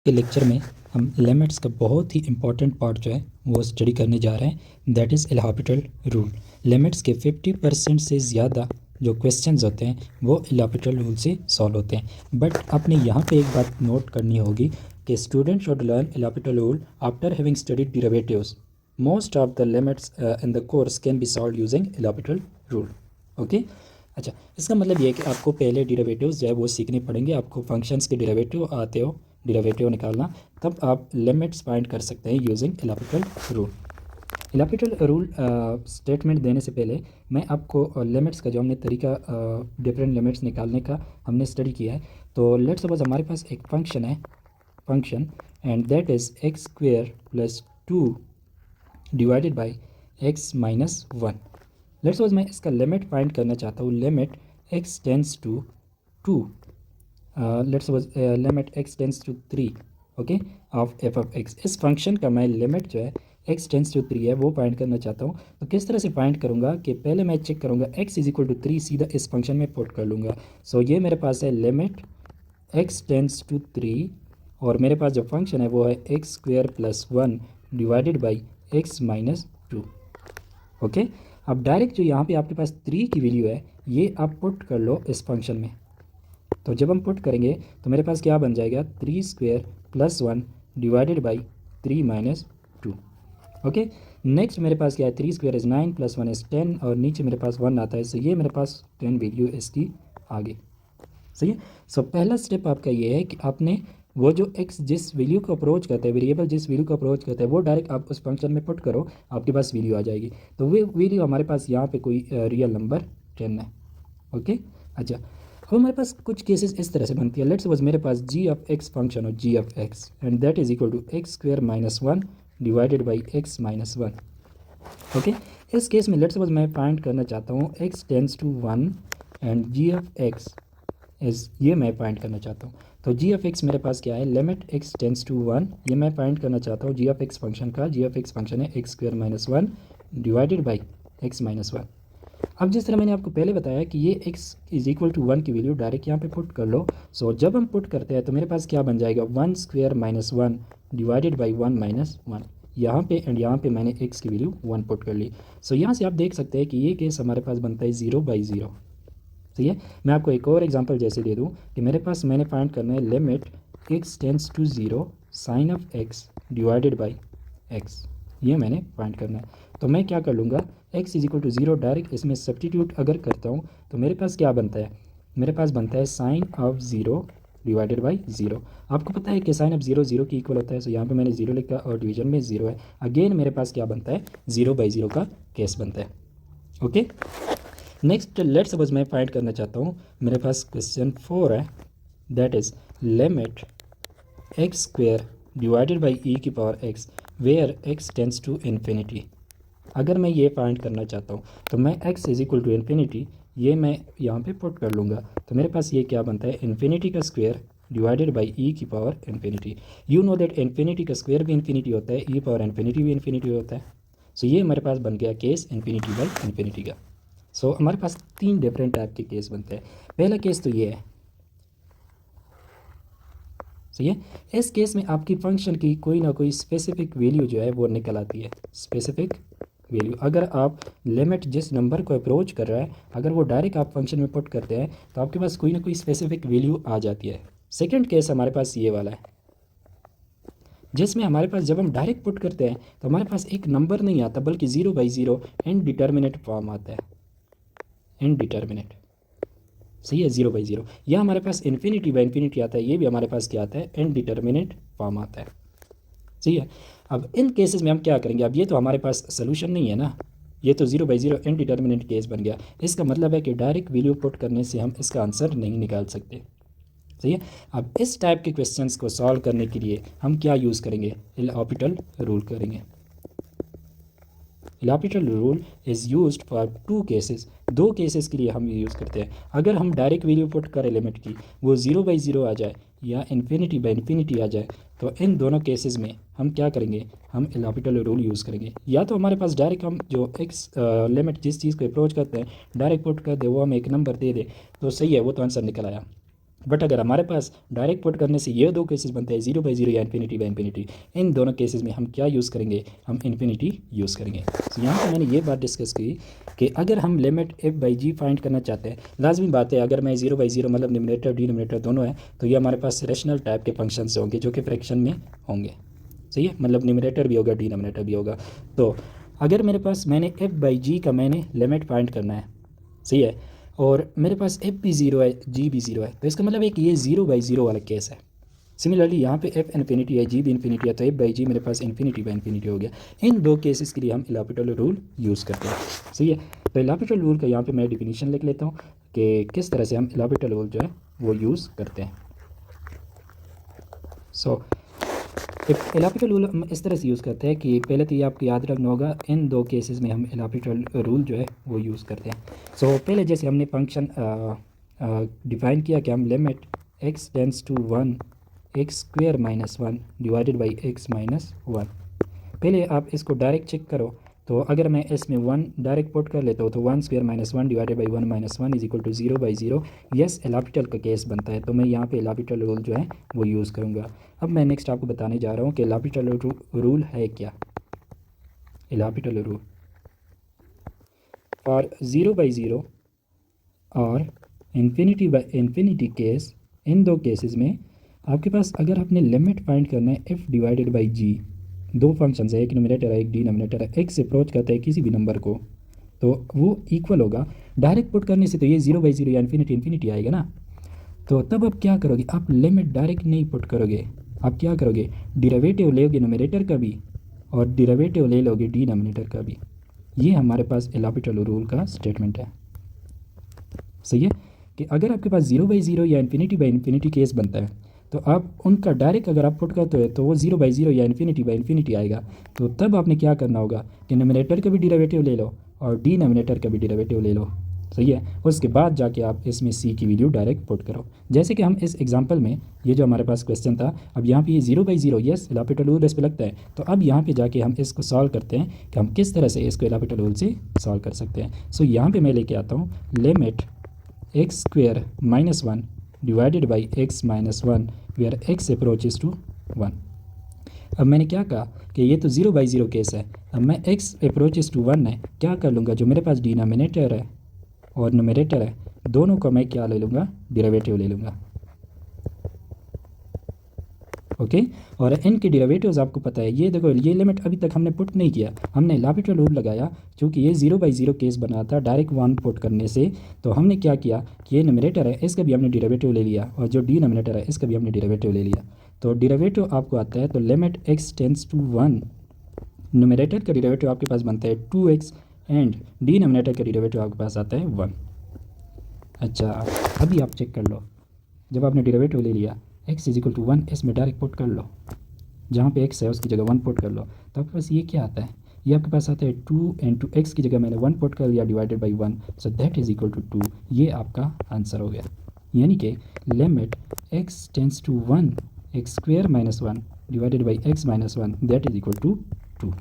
के लेक्चर में हम लिमिट्स का बहुत ही इम्पॉर्टेंट पार्ट जो है वो स्टडी करने जा रहे हैं, that is L Hôpital rule. Limits के 50% से ज़्यादा जो क्वेश्चंस होते हैं वो एल हॉपिटल रूल से सॉल्व होते हैं। बट आपने यहाँ पे एक बात नोट करनी होगी कि student should learn L Hôpital rule after having studied derivatives. Most of the limits in the course can be solve using L Hôpital rule. Okay, अच्छा, इसका मतलब ये है कि आपको पहले डेरिवेटिव्स जो है वो सीखने पड़ेंगे। आपको फंक्शंस के डेरिवेटिव आते हो, डेरिवेटिव निकालना, तब आप लिमिट्स फाइंड कर सकते हैं using L Hôpital rule. L Hôpital rule statement देने से पहले मैं आपको लिमिट्स का जो हमने तरीका डिफरेंट लिमिट्स निकालने का हमने स्टडी किया है। तो लेट्स सपोज हमारे पास एक फंक्शन है, function and that is x square plus 2 divided by x minus 1। Let's suppose मैं इसका लिमिट फाइंड करना चाहता हूँ, limit x tends to 2, let's suppose limit x tends to 3, okay, of f of x. इस function का मैं limit जो है एक्स टेंस टू 3 है वो फाइंड करना चाहता हूँ। तो किस तरह से फाइंड करूँगा कि पहले मैं चेक करूँगा एक्स इज इक्वल टू 3, सीधा इस फंक्शन में पुट कर लूँगा। सो ये मेरे पास है लिमिट एक्स टेंस टू 3 और मेरे पास जो फंक्शन है वो है x square plus 1 divided by x minus 2। Okay, अब डायरेक्ट जो यहाँ पे आपके पास 3 की वैल्यू है ये आप पुट कर लो इस फंक्शन में। तो जब हम पुट करेंगे तो मेरे पास क्या बन जाएगा, 3 square plus 1 divided by 3 minus 2। Okay, next मेरे पास क्या है, 3 स्क्वेयर इज़ 9 प्लस 1 इज़ 10 और नीचे मेरे पास 1 आता है। सो ये मेरे पास 10 वैल्यू इसकी आगे। सही है। सो पहला स्टेप आपका ये है कि आपने वो जो एक्स जिस वैल्यू को अप्रोच करता है, वेरिएबल जिस वैल्यू को अप्रोच करता है वो डायरेक्ट आप उस फंक्शन में पुट करो, आपके पास वैल्यू आ जाएगी। तो वो वैल्यू हमारे पास यहाँ पे कोई रियल नंबर 10 है। ओके, अच्छा, अब हमारे पास कुछ केसेस इस तरह से बनती है। लेट्स सपोज मेरे पास जी ऑफ एक्स फंक्शन हो, G of X and that is equal to X square minus 1 divided by x minus 1। Okay, इस केस में लेट्स सपोज मैं फाइंड करना चाहता हूँ x tends to 1 and G of X is, ये मैं find करना चाहता हूँ। तो जी ऑफ एक्स मेरे पास क्या है, लिमिट एक्स टेंस टू 1, ये मैं फाइंड करना चाहता हूँ जी ऑफ एक्स फंक्शन का। जी ऑफ एक्स फंक्शन है x square minus 1 divided by x minus 1। अब जिस तरह मैंने आपको पहले बताया कि ये x इज इक्वल टू 1 की वैल्यू डायरेक्ट यहाँ पे पुट कर लो। सो जब हम पुट करते हैं तो मेरे पास क्या बन जाएगा, 1 square minus 1 divided by 1 minus 1 यहाँ पे, एंड यहाँ पे मैंने x की वैल्यू 1 पुट कर ली। सो यहाँ से आप देख सकते हैं कि ये केस हमारे पास बनता है 0/0। सही है। मैं आपको एक और एग्जांपल जैसे दे दूँ कि मेरे पास मैंने फाइंड करना है limit x tends to 0 sine of x divided by x, ये मैंने फाइंड करना है। तो मैं क्या कर लूँगा, x is equal to 0 direct इसमें सब्सटीट्यूट अगर करता हूँ तो मेरे पास क्या बनता है, मेरे पास बनता है साइन ऑफ 0 डिवाइडेड बाई 0। आपको पता है कि साइन ऑफ 0 0 की इक्वल होता है। सो यहाँ पे मैंने 0 लिखा और डिवीजन में 0 है। अगेन मेरे पास क्या बनता है, 0/0 का केस बनता है। ओके, नेक्स्ट लेट्स सपोज मैं फाइंड करना चाहता हूँ, मेरे पास क्वेश्चन 4 है, that is limit X square divided by ई की power X where X tends to infinity. अगर मैं ये फाइंड करना चाहता हूँ तो मैं x is equal to infinity, ये मैं यहाँ पे पुट कर लूँगा। तो मेरे पास ये क्या बनता है, इन्फिनिटी का स्क्वायर डिवाइडेड बाई ई की power infinity. You know that infinity का स्क्वायर भी इन्फिनिटी होता है, ई पावर इन्फिनिटी भी इन्फिनिटी होता है। सो ये हमारे पास बन गया केस इन्फिनिटी बाई इन्फिनिटी का। सो हमारे पास 3 डिफरेंट टाइप के केस बनते हैं। पहला केस तो ये है, सही है। इस केस में आपकी फंक्शन की कोई ना कोई स्पेसिफिक वैल्यू जो है वो निकल आती है, स्पेसिफिक वैल्यू। अगर आप लिमिट जिस नंबर को अप्रोच कर रहा है अगर वो डायरेक्ट आप फंक्शन में पुट करते हैं तो आपके पास कोई ना कोई स्पेसिफिक वैल्यू आ जाती है। सेकंड केस हमारे पास ये वाला है, जिसमें हमारे पास जब हम डायरेक्ट पुट करते हैं तो हमारे पास एक नंबर नहीं आता बल्कि 0/0 इनडिटर्मिनेट फॉर्म आता है, इनडिटर्मिनेट। सही है, 0/0। या हमारे पास इन्फिनिटी बाई इन्फिनिटी आता है, ये भी हमारे पास क्या आता है, इनडिटर्मिनेट फॉर्म आता है। सही है। अब इन केसेस में हम क्या करेंगे, अब ये तो हमारे पास सोल्यूशन नहीं है ना, ये तो 0/0 इनडिटर्मिनेट केस बन गया। इसका मतलब है कि डायरेक्ट वैल्यू पुट करने से हम इसका आंसर नहीं निकाल सकते। सही है। अब इस टाइप के क्वेश्चंस को सॉल्व करने के लिए हम क्या यूज़ करेंगे, एल हॉपिटल रूल करेंगे। L Hôpital rule is used for 2 cases, 2 cases के लिए हम ये यूज़ करते हैं। अगर हम डायरेक्ट वैल्यू पुट करें लिमिट की, वो 0/0 आ जाए या इन्फिनिटी बाई इन्फिनिटी आ जाए, तो इन दोनों केसेस में हम क्या करेंगे, हम एल हॉपिटल रूल यूज़ करेंगे। या तो हमारे पास डायरेक्ट हम जो एक्स लिमिट जिस चीज़ को अप्रोच करते हैं डायरेक्ट पुट कर दे, वो हमें एक नंबर दे दे तो सही है, वो तो आंसर निकल आया। बट अगर हमारे पास डायरेक्ट पुट करने से ये दो केसेस बनते हैं, 0/0 या इन्फिनिटी बाय इन्फिनिटी, इन दोनों केसेस में हम क्या यूज़ करेंगे, हम इन्फिनिटी यूज़ करेंगे। तो यहाँ पे मैंने ये बात डिस्कस की कि अगर हम लिमिट f/g फाइंड करना चाहते हैं, लाजमी बात है अगर मैं 0/0 मतलब न्यूमरेटर डिनोमिनेटर दोनों है, तो ये हमारे पास रेशनल टाइप के फंक्शंस होंगे जो कि फ्रैक्शन में होंगे, सही है, मतलब न्यूमरेटर भी होगा डिनोमिनेटर भी होगा। तो अगर मेरे पास मैंने f/g का मैंने लिमिट फाइंड करना है, सही है, और मेरे पास f भी 0 है, g भी 0 है, तो इसका मतलब एक ये 0/0 वाला केस है। सिमिलरली यहाँ पे f इन्फिनिटी है, g भी इन्फिनिटी है, तो f/g मेरे पास इन्फिनिटी बाय इन्फिनिटी हो गया। इन दो केसेस के लिए हम एल हॉपिटल रूल यूज़ करते हैं, सही है। तो एल हॉपिटल रूल का यहाँ पे मैं डिफिनीशन लिख लेता हूँ कि किस तरह से हम एल हॉपिटल रूल जो है वो यूज़ करते हैं। सो एल हॉपिटल रूल हम इस तरह से यूज़ करते हैं कि पहले तो ये आपको याद रखना होगा, इन दो केसेस में हम एल हॉपिटल रूल जो है वो यूज़ करते हैं। सो पहले जैसे हमने फंक्शन डिफाइन किया कि हम limit x tends to 1 x² - 1 divided by x - 1। पहले आप इसको डायरेक्ट चेक करो, तो अगर मैं इसमें 1 डायरेक्ट पुट कर लेता हूँ तो 1² - 1 divided by 1 - 1 is equal to 0/0। Yes L'Hopital का केस बनता है, तो मैं यहाँ पे एल हॉपिटल रूल जो है वो यूज़ करूँगा। अब मैं नेक्स्ट आपको बताने जा रहा हूँ कि एल हॉपिटल रूल है क्या। एल हॉपिटल रूल फॉर 0/0 और इन्फिनिटी बाय इन्फिनिटी केस, इन दो केसेस में आपके पास अगर आपने लिमिट फाइंड करना है f डिवाइडेड बाई g, दो फंक्शंस है, एक न्यूमरेटर है एक डिनोमिनेटर है, x से अप्रोच करता है किसी भी नंबर को तो वो इक्वल होगा। डायरेक्ट पुट करने से तो ये 0/0 या इन्फिनिटी इन्फिनिटी आएगा ना, तो तब आप क्या करोगे, आप लिमिट डायरेक्ट नहीं पुट करोगे, आप क्या करोगे, डिरावेटिव लोगे न्यूमरेटर का भी और डिरावेटिव ले लोगे डिनोमिनेटर का भी। ये हमारे पास एल हॉपिटल रूल का स्टेटमेंट है, सही है, कि अगर आपके पास 0/0 या इन्फिनिटी बाई इन्फिनिटी केस बनता है तो आप उनका डायरेक्ट अगर आप पुट करते हो तो वो 0/0 या इन्फिनिटी बाई इन्फिनिटी आएगा। तो तब आपने क्या करना होगा कि न्यूमरेटर का भी डेरिवेटिव ले लो और डिनोमिनेटर का भी डेरिवेटिव ले लो, सही है, उसके बाद जाके आप इसमें c की वैल्यू डायरेक्ट पुट करो। जैसे कि हम इस एग्जांपल में ये जो हमारे पास क्वेश्चन था, अब यहाँ पे ये 0/0 यस एल हॉपिटल रूल इस पे लगता है, तो अब यहाँ पे जाके हम इसको सॉल्व करते हैं कि हम किस तरह से इसको एल हॉपिटल रूल से सॉल्व कर सकते हैं। सो यहाँ पे मैं लेके आता हूँ limit x² - 1 divided by x - 1 where x approaches to 1। अब मैंने क्या कहा कि ये तो 0/0 केस है, अब मैं x अप्रोचेस टू 1 है, क्या कर लूँगा, जो मेरे पास डिनोमिनेटर है और न्यूमरेटर है दोनों को मैं क्या ले लूँगा, डेरिवेटिव ले लूँगा, ओके। और इनके डेरिवेटिव्स आपको पता है, ये देखो ये लिमिट अभी तक हमने पुट नहीं किया, हमने एल हॉपिटल रूल लगाया क्योंकि ये 0/0 केस बना था डायरेक्ट 1 पुट करने से, तो हमने क्या किया कि ये न्यूमरेटर है इसका भी हमने डेरिवेटिव ले लिया और जो डिनोमिनेटर है इसका भी हमने डेरिवेटिव ले लिया। तो डेरिवेटिव आपको आता है, तो limit x tends to 1, numerator का डेरिवेटिव आपके पास बनता है 2x एंड डिनोमिनेटर का डेरिवेटिव आपके पास आता है 1। अच्छा अभी आप चेक कर लो, जब आपने डेरिवेटिव ले लिया x इज इक्वल टू 1 इसमें डायरेक्ट पुट कर लो, जहाँ पे x है उसकी जगह 1 पुट कर लो, तो आपके पास ये क्या आता है, ये आपके पास आता है 2 × x की जगह मैंने 1 पुट कर लिया divided by 1, so that is equal to 2। ये आपका आंसर हो गया, यानी कि limit x tends to 1 x² - 1 divided by x - 1 that is equal to 2,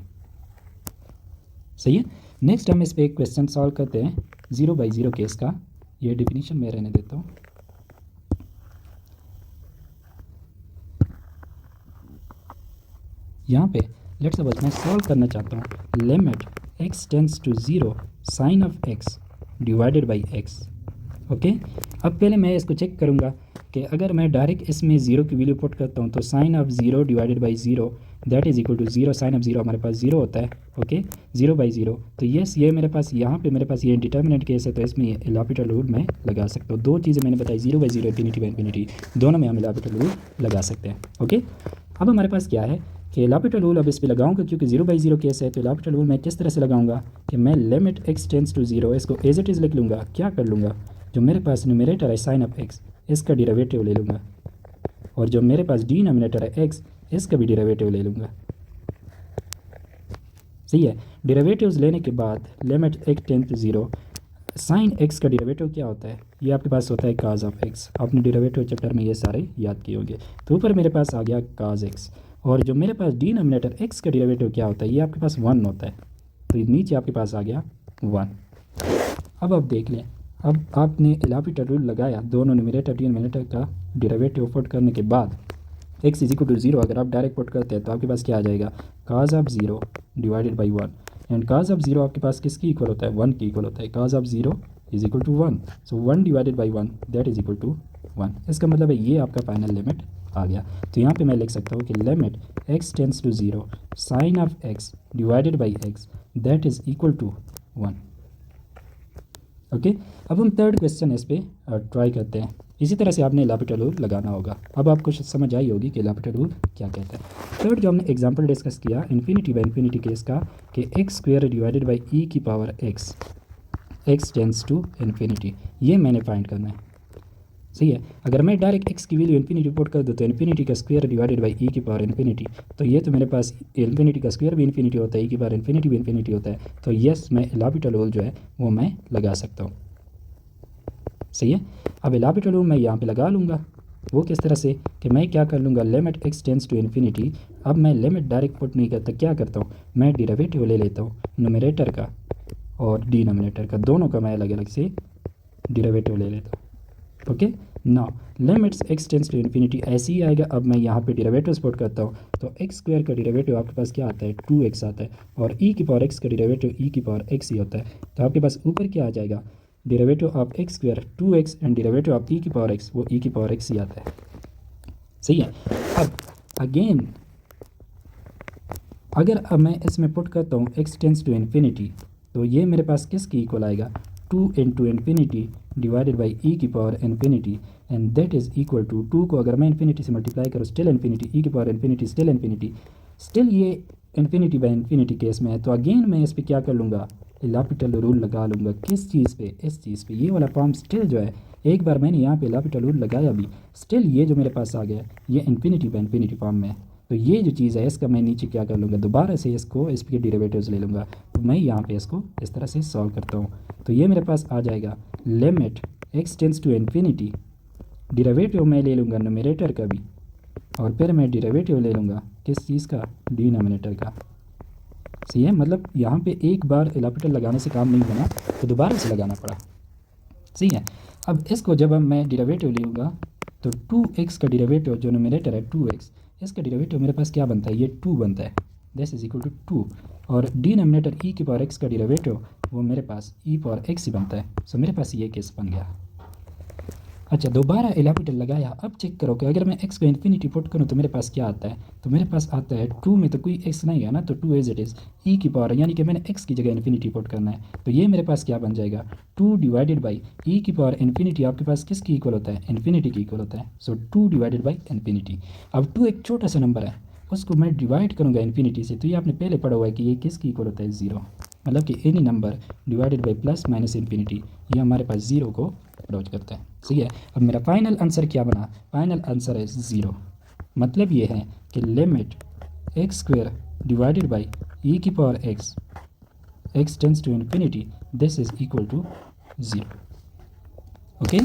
सही है। नेक्स्ट हम इस पर एक क्वेश्चन सॉल्व करते हैं 0/0 केस का, ये डिफिनीशन मैं रहने देता हूँ। यहाँ पे लेट्स सपोज मैं सॉल्व करना चाहता हूँ limit x tends to 0 sine of x divided by x, okay. अब पहले मैं इसको चेक करूँगा कि अगर मैं डायरेक्ट इसमें 0 की वैल्यू पुट करता हूँ तो sine of 0 divided by 0 that is equal to 0, sine of 0 हमारे पास 0 होता है, ओके, 0/0। तो यस ये मेरे पास यहाँ पे मेरे पास ये इंडिटर्मिनेट केस है, तो इसमें एल हॉपिटल रूल मैं लगा सकता हूँ। दो चीज़ें मैंने बताई 0/0 इन्फिनिटी बाई इन्फिनिटी, दोनों में हम एल हॉपिटल रूल लगा सकते हैं, ओके। अब हमारे पास क्या है कि एल हॉपिटल रूल अब इस पर लगाऊंगा क्योंकि 0/0 केस है, तो एल हॉपिटल रूल मैं किस तरह से लगाऊंगा कि मैं लिमिट x टेंड्स टू 0 इसको एज इट इज़ लिख लूँगा, क्या कर लूँगा, जो मेरे पास न्यूमरेटर है साइन ऑफ x इसका डेरिवेटिव ले लूँगा और जो मेरे पास डिनोमिनेटर है x इसका भी डेरिवेटिव ले लूँगा, सही है। डेरिवेटिव्स लेने के बाद limit x tend to 0 sine x का डेरिवेटिव क्या होता है, ये आपके पास होता है काज ऑफ x, आपने डेरिवेटिव चैप्टर में ये सारे याद किए होंगे। तो ऊपर मेरे पास आ गया काज x और जो मेरे पास डिनोमिनेटर x का डेरिवेटिव क्या होता है, ये आपके पास 1 होता है, तो नीचे आपके पास आ गया 1। अब आप देख लें अब आपने एल हॉपिटल रूल लगाया, दोनों न्यूमरेटर डिनोमिनेटर का डेरिवेटिव पुट करने के बाद x इज इक्वल टू 0 अगर आप डायरेक्ट पुट करते हैं तो आपके पास क्या आ जाएगा, cos of 0 divided by 1। And cos of 0 आपके पास किसकी इक्वल होता है, 1 की इक्वल होता है। cos of 0 is equal to 1, so 1 divided by 1 that is equal to 1। इसका मतलब है ये आपका फाइनल लिमिट आ गया। तो यहाँ पे मैं लिख सकता हूँ कि limit x tends to 0 sine of x divided by x that is equal to 1। Okay, अब हम थर्ड क्वेश्चन इस पर ट्राई करते हैं। इसी तरह से आपने एल हॉपिटल रूल लगाना होगा। अब आपको समझ आई होगी कि एल हॉपिटल रूल क्या कहता है। थर्ड जो हमने एग्जांपल डिस्कस किया इन्फिनिटी बाई इन्फिनिटी केस का, कि एक्स स्क्वायर डिवाइडेड बाई ई की power x, x tends to infinity, ये मैंने फाइंड करना है। सही है, अगर मैं डायरेक्ट एक्स की वैल्यू इन्फिनिटी पुट कर दूँ तो इन्फिनिटी का स्क्वायर डिवाइडेड बाई ई की पावर इन्फिनिटी, तो ये तो मेरे पास इन्फिनिटी का स्क्वायर भी इन्फिनिटी होता है, ई की पावर इन्फिनिटी भी इन्फिनिटी होता है। तो यस, मैं एल हॉपिटल रूल जो है वो मैं लगा सकता हूँ। सही है, अब एल हॉपिटल रूल मैं यहाँ पे लगा लूँगा। वो किस तरह से कि मैं क्या कर लूँगा, limit x tends to infinity. अब मैं लिमिट डायरेक्ट पुट नहीं करता, क्या करता हूँ, मैं डेरिवेटिव ले लेता हूँ न्यूमरेटर का और डिनोमिनेटर का, दोनों का मैं अलग अलग से डेरिवेटिव ले लेता हूँ। Okay, now limits x tends to infinity ऐसे ही आएगा। अब मैं यहाँ पे डेरिवेटिव पुट करता हूँ, तो एक्स स्क्वायर का डेरिवेटिव आपके पास क्या आता है, 2x आता है, और ई की पावर एक्स का डेरिवेटिव ई की पावर एक्स ही होता है। तो आपके पास ऊपर क्या आ जाएगा, derivative of X square 2x and derivative of E की पावर एक्स, वो ई की पावर एक्स ही आता है। सही है, अब अगेन अगर अब मैं इसमें पुट करता हूँ एक्स टेंस टू इन्फिनिटी, तो ये मेरे पास किसकी इक्वल आएगा, 2 इंटू इन्फिनिटी डिवाइडेड बाई ई की power infinity, and that is equal to 2 को अगर मैं इन्फिनिटी से मल्टीप्लाई करूँ स्टिल इन्फिनिटी, ई की power infinity still infinity, still ये इन्फिनिटी बाई इन्फिनिटी केस में है। तो अगेन मैं इस पर क्या कर लूँगा, एल हॉपिटल रूल लगा लूँगा। किस चीज़ पे, इस चीज़ पे, ये वाला फॉर्म स्टिल जो है, एक बार मैंने यहाँ पे एल हॉपिटल रूल लगाया भी, स्टिल ये जो मेरे पास आ गया ये इन्फिनिटी बाई इन्फिनिटी फॉर्म में है। तो ये जो चीज़ है इसका मैं नीचे क्या कर लूँगा, दोबारा से इसको इसके डेरिवेटिव्स ले लूँगा। तो मैं यहाँ पे इसको इस तरह से सॉल्व करता हूँ, तो ये मेरे पास आ जाएगा limit x tends to infinity, derivative मैं ले लूँगा न्यूमरेटर का भी, और फिर मैं डेरिवेटिव ले लूँगा किस चीज़ का, डिनोमिनेटर का। सही है, मतलब यहाँ पे एक बार एल हॉपिटल लगाने से काम नहीं बना तो दोबारा से लगाना पड़ा। सही है, अब इसको जब हम मैं डेरिवेटिव लूँगा तो 2x का डेरिवेटिव जो न्यूमरेटर है 2x, इसका डेरिवेटिव मेरे पास क्या बनता है, ये 2 बनता है, दिस इज इक्वल टू 2, और डिनोमिनेटर ई की पावर x का डेरिवेटिव वो मेरे पास ई पावर x ही बनता है। सो मेरे पास ये केस बन गया। अच्छा, दोबारा एल हॉपिटल लगाया, अब चेक करो कि अगर मैं x को इन्फिनिटी पुट करूँ तो मेरे पास क्या आता है, तो मेरे पास आता है 2 में तो कोई x नहीं है ना, तो 2 एज इट इज़ ई की पावर, यानी कि मैंने x की जगह इन्फिनिटी पुट करना है। तो ये मेरे पास क्या बन जाएगा, 2 डिवाइडेड बाई ई की पावर इन्फिनिटी आपके पास किसकी इक्वल होता है, इन्फिनिटी की इक्वल होता है। सो 2 डिवाइडेड बाई इन्फिनिटी। अब 2 एक छोटा सा नंबर है, उसको मैं डिवाइड करूँगा इन्फिनिटी से, तो ये आपने पहले पढ़ा हुआ है कि ये किसकी इक्वल होता है, 0, मतलब कि any number divided by plus minus infinity, ये हमारे पास 0 को अप्रोच करता है। सही है, अब मेरा फाइनल आंसर क्या बना, फाइनल आंसर है 0। मतलब ये है कि limit X square divided by ई की power x, x tends to infinity, this is equal to 0। Okay,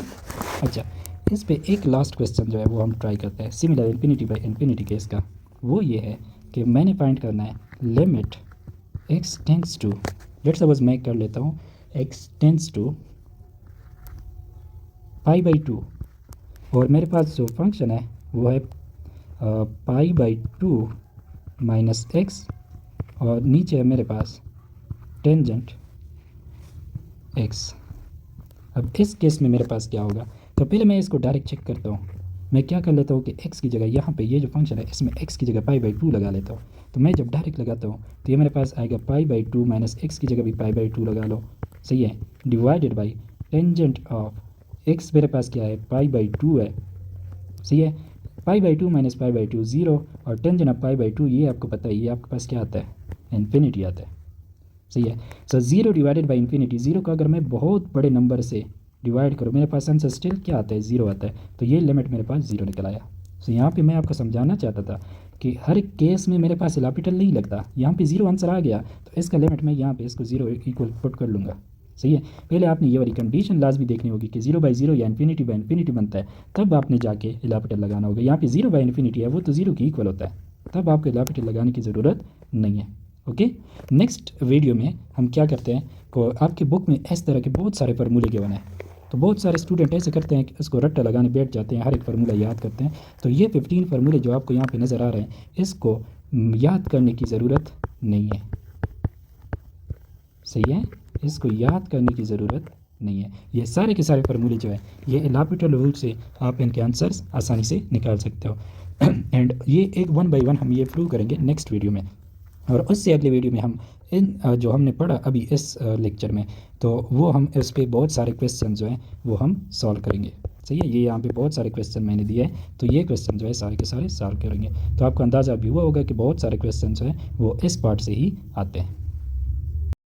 अच्छा इस पे एक लास्ट क्वेश्चन जो है वो हम ट्राई करते हैं similar infinity by infinity case का। वो ये है कि मैंने फाइंड करना है limit x tends to, let's suppose मैं कर लेता हूँ x tends to pi by 2, और मेरे पास जो फंक्शन है वो है पाई बाई 2 माइनस एक्स, और नीचे है मेरे पास टेंजेंट एक्स। अब इस केस में मेरे पास क्या होगा, तो पहले मैं इसको डायरेक्ट चेक करता हूँ। मैं क्या कर लेता हूँ कि x की जगह यहाँ पे ये जो फंक्शन है इसमें x की जगह पाई बाई 2 लगा लेता हूँ। तो मैं जब डायरेक्ट लगाता हूँ तो ये मेरे पास आएगा पाई बाई 2 माइनस एक्स की जगह भी पाई बाई 2 लगा लो। सही है, divided by tangent of x मेरे पास क्या है, पाई बाई 2 है। सही है, पाई बाई 2 माइनस पाई बाई 2 0, और टेंजेंट ऑफ पाई बाई 2 ये आपको पता है, ये आपके पास क्या आता है, इन्फिनिटी आता है। सही है, सो 0 डिवाइडेड बाई इन्फिनिटी, 0 को अगर मैं बहुत बड़े नंबर से डिवाइड करूँ मेरे पास आंसर स्टिल क्या आता है, 0 आता है। तो ये लिमिट मेरे पास 0 निकल आया। सो यहाँ पे मैं आपको समझाना चाहता था कि हर केस में मेरे पास एल हॉपिटल नहीं लगता, यहाँ पे 0 आंसर आ गया तो इसका लिमिट मैं यहाँ पे इसको 0 इक्वल पुट कर लूँगा। सही है, पहले आपने ये वाली कंडीशन लाजमी देखनी होगी कि 0 बाई 0 या इन्फिनिटी बाई इन्फिनिटी बनता है, तब आपने जाके एल हॉपिटल लगाना होगा। यहाँ पे 0 बाई इन्फिनिटी है, वो तो 0 की इक्वल होता है, तब आपको एल हॉपिटल लगाने की ज़रूरत नहीं है। ओके, नेक्स्ट वीडियो में हम क्या करते हैं को आपकी बुक में इस तरह के बहुत सारे फार्मूले गिवन हैं, तो बहुत सारे स्टूडेंट ऐसे करते हैं कि इसको रट्टा लगाने बैठ जाते हैं, हर एक फार्मूला याद करते हैं। तो ये 15 फार्मूले जो आपको यहाँ पे नज़र आ रहे हैं, इसको याद करने की ज़रूरत नहीं है, सही है, इसको याद करने की ज़रूरत नहीं है। ये सारे के सारे फार्मूले जो है ये एल हॉपिटल रूल से आप इनके आंसर्स आसानी से निकाल सकते हो। एंड ये एक 1 बाय 1 हम ये प्रूव करेंगे नेक्स्ट वीडियो में, और उससे अगले वीडियो में हम इन जो हमने पढ़ा अभी इस लेक्चर में, तो वो हम इस पे बहुत सारे क्वेश्चन जो हैं वो हम सॉल्व करेंगे। सही है, ये यहाँ पे बहुत सारे क्वेश्चन मैंने दिए हैं, तो ये क्वेश्चन जो है सारे के सारे सॉल्व करेंगे। तो आपको अंदाज़ा भी हुआ होगा कि बहुत सारे क्वेश्चन जो हैं वो इस पार्ट से ही आते हैं।